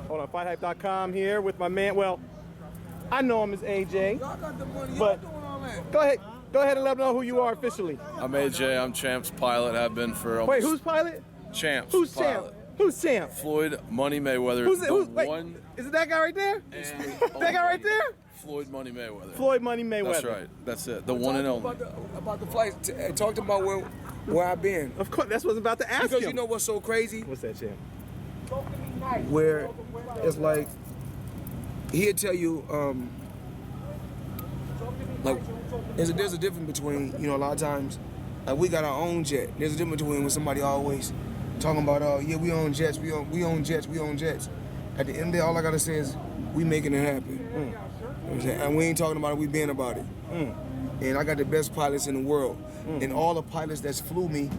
Hold on, FightHype.com here with my man. Well, I know him as AJ. Y'all got the money. Y'all But doing all that. go ahead and let them know who you are officially. I'm AJ. I'm Champ's pilot. Have been for almost. Wait, who's pilot? Champ's Who's pilot? champ? Who's champ? Floyd Money Mayweather. Wait, is it that guy right there? That guy right there? Floyd Money Mayweather. Floyd Money Mayweather. That's right. That's it. The one and only. About the flight. Talk to me about where I've been. Of course, that's what I was about to ask Because him. you know what's so crazy? What's that, champ? Where it's like he'll tell you like there's a difference between, you know, a lot of times like we got our own jet. There's a difference between when somebody always talking about yeah, we own jets, we own jets. At the end of the day, all I gotta say is we making it happen. You know what I'm saying? And we ain't talking about it, we being about it. And I got the best pilots in the world. And all the pilots that's flew me,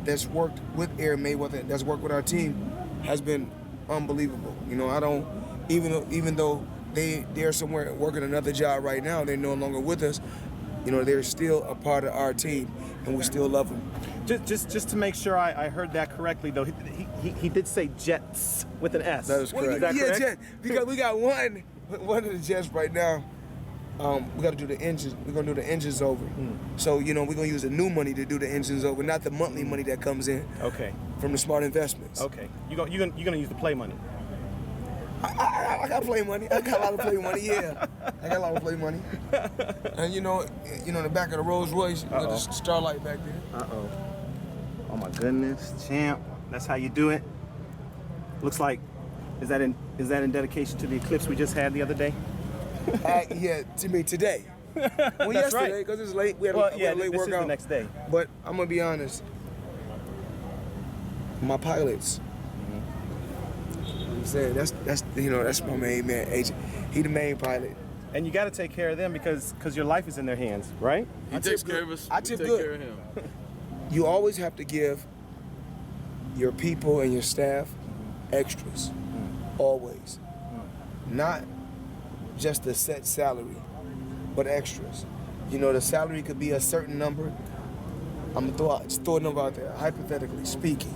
that's worked with Air Mayweather, that's worked with our team, has been unbelievable. You know, I don't, even though they're somewhere working another job right now, they're no longer with us, you know, they're still a part of our team, and we still love them. Just to make sure I heard that correctly, though, he did say jets with an S. That is correct. Is that Yeah, correct? jet, because we got one of the jets right now. We got to do the engines. We're gonna do the engines over. So you know we're gonna use the new money to do the engines over, not the monthly money that comes in. Okay. From the smart investments. Okay. You're gonna use the play money. I got play money. I got a lot of play money. Yeah, I got a lot of play money. And you know, in the back of the Rolls Royce, you got the Starlight back there. Oh my goodness, champ. That's how you do it. Looks like, is that in dedication to the eclipse we just had the other day? Yeah, to me today. Well, That's yesterday, right. because it's late. We had a late this workout. is the next day. But I'm gonna be honest. My pilots. I'm saying that's my main man, AJ. He the main pilot. And you got to take care of them because your life is in their hands, right? He takes care of us. I We tip take good. care of him. You always have to give your people and your staff extras. Always. Not just a set salary, but extras. You know, the salary could be a certain number. I'm gonna throw a number out there, hypothetically speaking.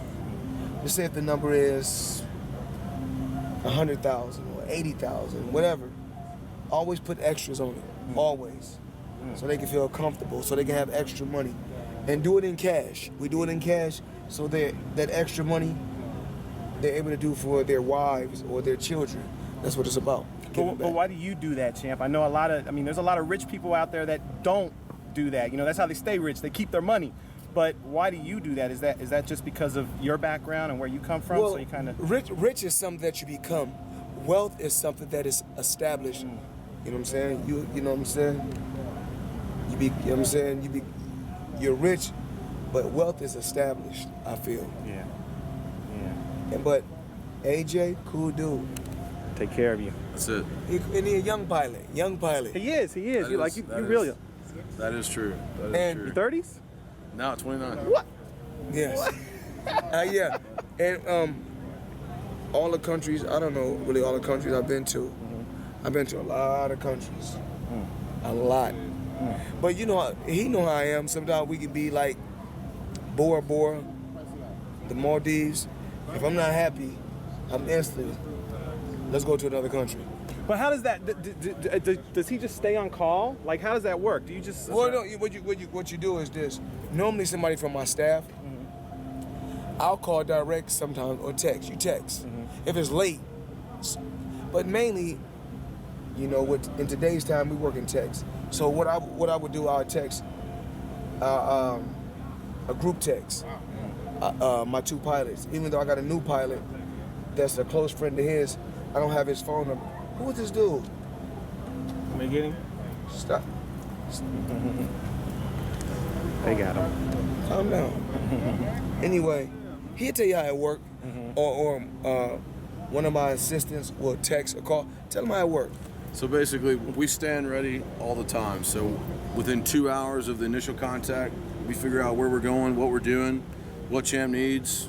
Let's say if the number is 100,000 or 80,000, whatever. Always put extras on it, always. So they can feel comfortable, so they can have extra money. And do it in cash. We do it in cash so that extra money they're able to do for their wives or their children. That's what it's about. But why do you do that, champ? I know there's a lot of rich people out there that don't do that. You know, that's how they stay rich. They keep their money. But why do you do that? Is that just because of your background and where you come from? Well, So you kind of rich is something that you become. Wealth is something that is established. You know what I'm saying? You know what I'm saying? You know what I'm saying? You're rich, but wealth is established, I feel. Yeah. But AJ, cool dude. Take care of you. That's it. And he a young pilot. He is. That You really. That is true. That is And true. 30s? Now 29. What? Yes. Yeah. And all the countries, I don't know really all the countries I've been to. I've been to a lot of countries. A lot. But you know, he know how I am. Sometimes we can be like Bora Bora, the Maldives. If I'm not happy, I'm instantly, let's go to another country. But how does that? Does he just stay on call? Like, how does that work? Do you just? Well, no. What you do is this. Normally, somebody from my staff, I'll call direct sometimes or text. You text if it's late. But mainly, you know, in today's time, we work in text. So what I would do, I'll text a group text. My two pilots. Even though I got a new pilot that's a close friend of his, I don't have his phone number. Who is this dude? Am I getting? Stop. They got him. Calm down. Anyway, he'll tell you how it worked, or one of my assistants will text or call. Tell him how it worked. So basically, we stand ready all the time. So within 2 hours of the initial contact, we figure out where we're going, what we're doing, what Champ needs.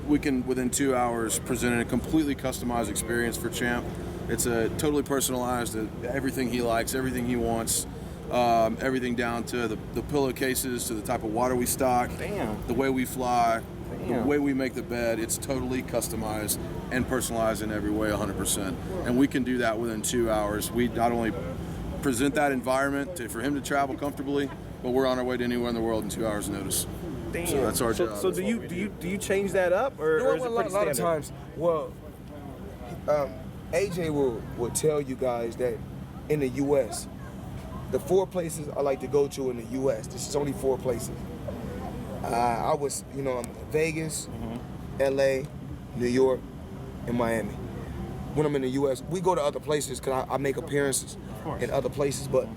We can within 2 hours present a completely customized experience for Champ. It's a totally personalized, everything he likes, everything he wants, everything down to the pillowcases, to the type of water we stock, Damn. the way we fly. The way we make the bed, it's totally customized and personalized in every way, 100%. And we can do that within 2 hours. We not only present that environment for him to travel comfortably, but we're on our way to anywhere in the world in 2 hours notice. Damn. So that's our job. So do you change that up, or, You know or is what, it a pretty lot of standard? times, well, AJ will tell you guys that in the U.S., the 4 places I like to go to in the U.S., this is only 4 places. I was, Vegas, L.A., New York, and Miami. When I'm in the U.S., we go to other places because I make appearances in other places, but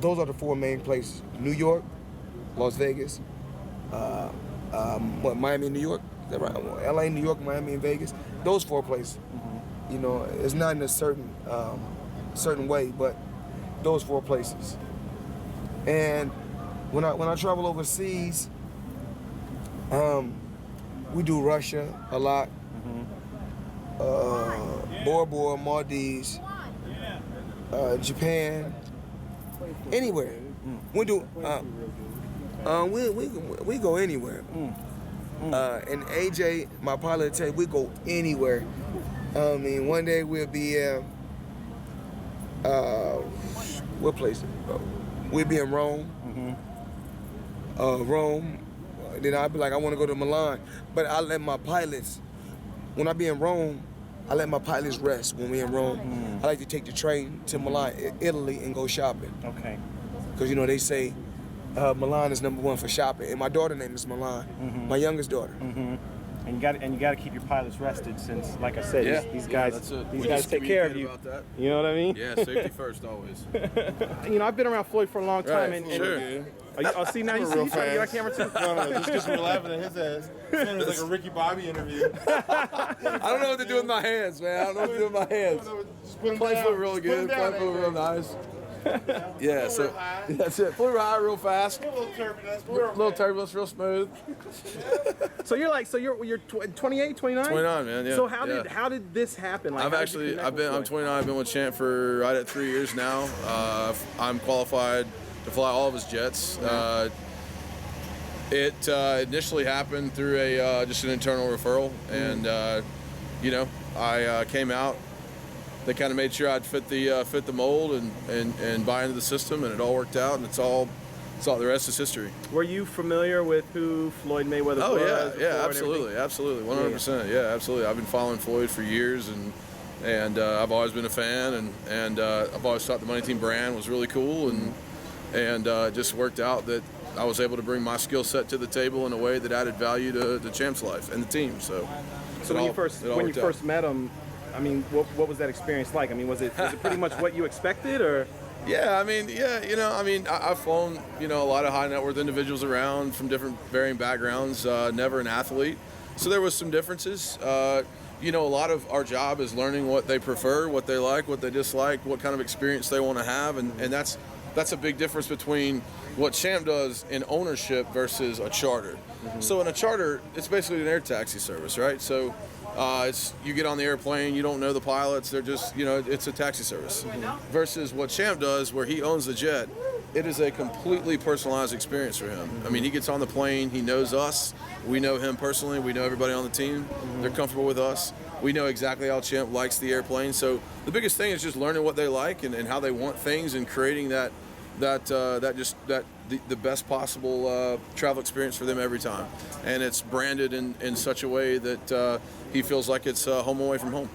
those are the 4 main places: New York, Las Vegas, Miami, New York. Is that right? L.A., New York, Miami, and Vegas. Those 4 places. It's not in a certain way, but those 4 places. And when I travel overseas, we do Russia a lot, Bora Bora, Maldives, Japan, anywhere. We do. We go anywhere. And AJ, my pilot, tell you, we go anywhere. I mean, one day we'll be what place? We'll be in Rome. Rome. Then I'll be like, I want to go to Milan. But I let my pilots, when I be in Rome, I let my pilots rest when we in Rome. I like to take the train to Milan, Italy, and go shopping. Okay. Because, they say Milan is #1 for shopping. And my daughter name is Milan, my youngest daughter. And you got to keep your pilots rested, since, like I said, these guys that's it. these We guys just take care of you. communicate about that. You know what I mean? Yeah, safety first always. I've been around Floyd for a long time, Right, and sure. see now you trying to get on camera too. No, just because we're laughing at his ass. It was like a Ricky Bobby interview. I don't know what to do with my hands, man. I don't know what to do with my hands. Just put him Play down. foot really Just put him good. down, Play foot AJ. real nice. Yeah, so high. that's it. Flew high real fast. A little turbulence, but A we're okay. little turbulence, real smooth. So you're 28, 29? 29, man. Yeah. So yeah. how did this happen? Like, I'm how did you connect with I'm Floyd? 29. I've been with Champ for right at 3 years now. I'm qualified to fly all of his jets. It initially happened through just an internal referral, and I came out. They kind of made sure I'd fit the mold and buy into the system, and it all worked out, and it's all the rest is history. Were you familiar with who Floyd Mayweather Oh was? yeah, before and absolutely, everything? absolutely, 100%. Yeah, absolutely. I've been following Floyd for years, and I've always been a fan, and I've always thought the Money Team brand was really cool, and it just worked out that I was able to bring my skill set to the table in a way that added value to Champ's life and the team. So when you first met him, I mean, what was that experience like? I mean, was it pretty much what you expected, or? Yeah, I've flown, a lot of high net worth individuals around from different varying backgrounds, never an athlete. So there was some differences. A lot of our job is learning what they prefer, what they like, what they dislike, what kind of experience they want to have. And that's a big difference between what Champ does in ownership versus a charter. So in a charter, it's basically an air taxi service, right? So you get on the airplane, you don't know the pilots, they're just, it's a taxi service. Versus what Champ does, where he owns the jet, it is a completely personalized experience for him. I mean, he gets on the plane, he knows us, we know him personally, we know everybody on the team, they're comfortable with us. We know exactly how Champ likes the airplane. So the biggest thing is just learning what they like and how they want things, and creating the best possible travel experience for them every time. And it's branded in such a way that he feels like it's home away from home.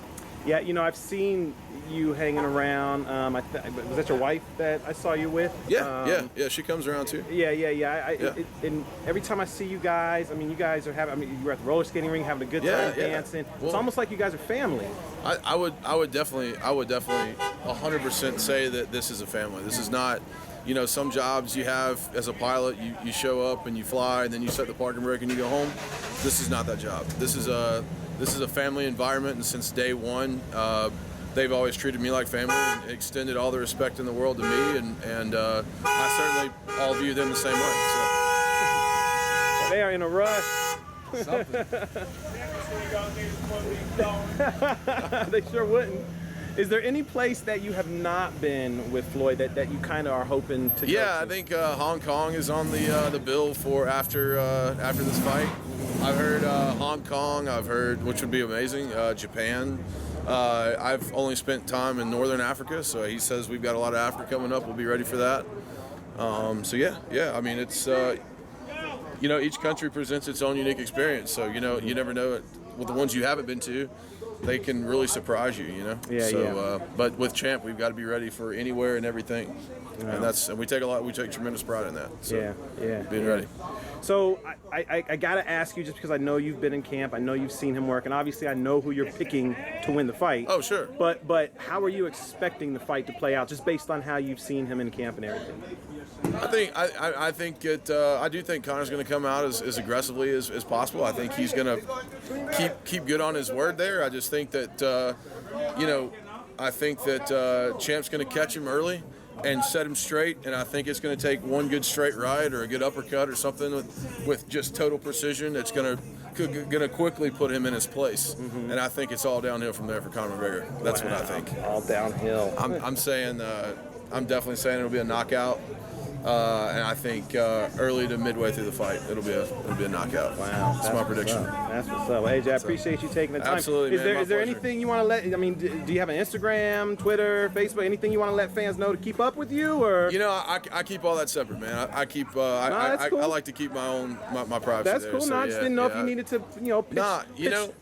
Yeah, I've seen you hanging around. Was that your wife that I saw you with? Yeah, she comes around too. Yeah. And every time I see you guys, you guys are you're at the roller skating ring having a good time dancing. Well, it's almost like you guys are family. I would definitely 100% say that this is a family. This is not, some jobs you have as a pilot, you show up and you fly and then you set the parking brake and you go home. This is not that job. This is a family environment, and since day one, they've always treated me like family and extended all the respect in the world to me, and I certainly all view them the same way. So. They are in a rush. They sure wouldn't. Is there any place that you have not been with Floyd that you kind of are hoping to go Yeah, to? I think Hong Kong is on the bill for after this fight. I've heard Hong Kong. I've heard, which would be amazing. Japan. I've only spent time in Northern Africa, so he says we've got a lot of Africa coming up. We'll be ready for that. So yeah. I mean, it's each country presents its own unique experience. So you never know it. With the ones you haven't been to, they can really surprise you. Yeah, So, but with Champ, we've got to be ready for anywhere and everything, and we take tremendous pride in that. So, being ready. So I gotta ask you, just because I know you've been in camp, I know you've seen him work, and obviously I know who you're picking to win the fight. Oh, sure. But how are you expecting the fight to play out, just based on how you've seen him in camp and everything? I do think Conor's going to come out as aggressively as possible. I think he's going to keep good on his word there. I just think that Champ's going to catch him early and set him straight, and I think it's going to take one good straight right or a good uppercut or something with just total precision that's going to quickly put him in his place. Mm-hmm. And I think it's all downhill from there for Conor McGregor. That's what I think. All downhill. I'm saying I'm definitely saying it'll be a knockout. And I think early to midway through the fight, it'll be a knockout. Wow, that's my prediction. That's what's up. Well, AJ, I appreciate you taking the time. Absolutely, man. Is there anything you want to let? I mean, do you have an Instagram, Twitter, Facebook? Anything you want to let fans know to keep up with you, or? I keep all that separate, man. I keep. Cool. I like to keep my own my privacy. That's there, cool. So, no, I just didn't know if you needed to,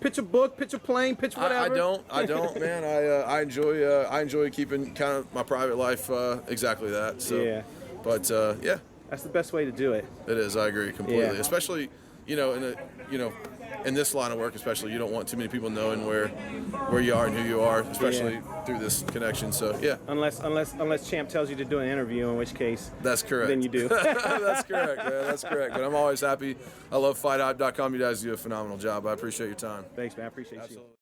pitch a book, pitch a plane, pitch whatever. I don't, man. I enjoy keeping kind of my private life exactly that. So. Yeah. But that's the best way to do it. It is. I agree completely. Yeah. Especially, in this line of work, especially, you don't want too many people knowing where you are and who you are, especially through this connection. So yeah. Unless Champ tells you to do an interview, in which case. That's correct. Then you do. That's correct, man. That's correct. But I'm always happy. I love FightHype.com. You guys do a phenomenal job. I appreciate your time. Thanks, man. I appreciate you. Absolutely.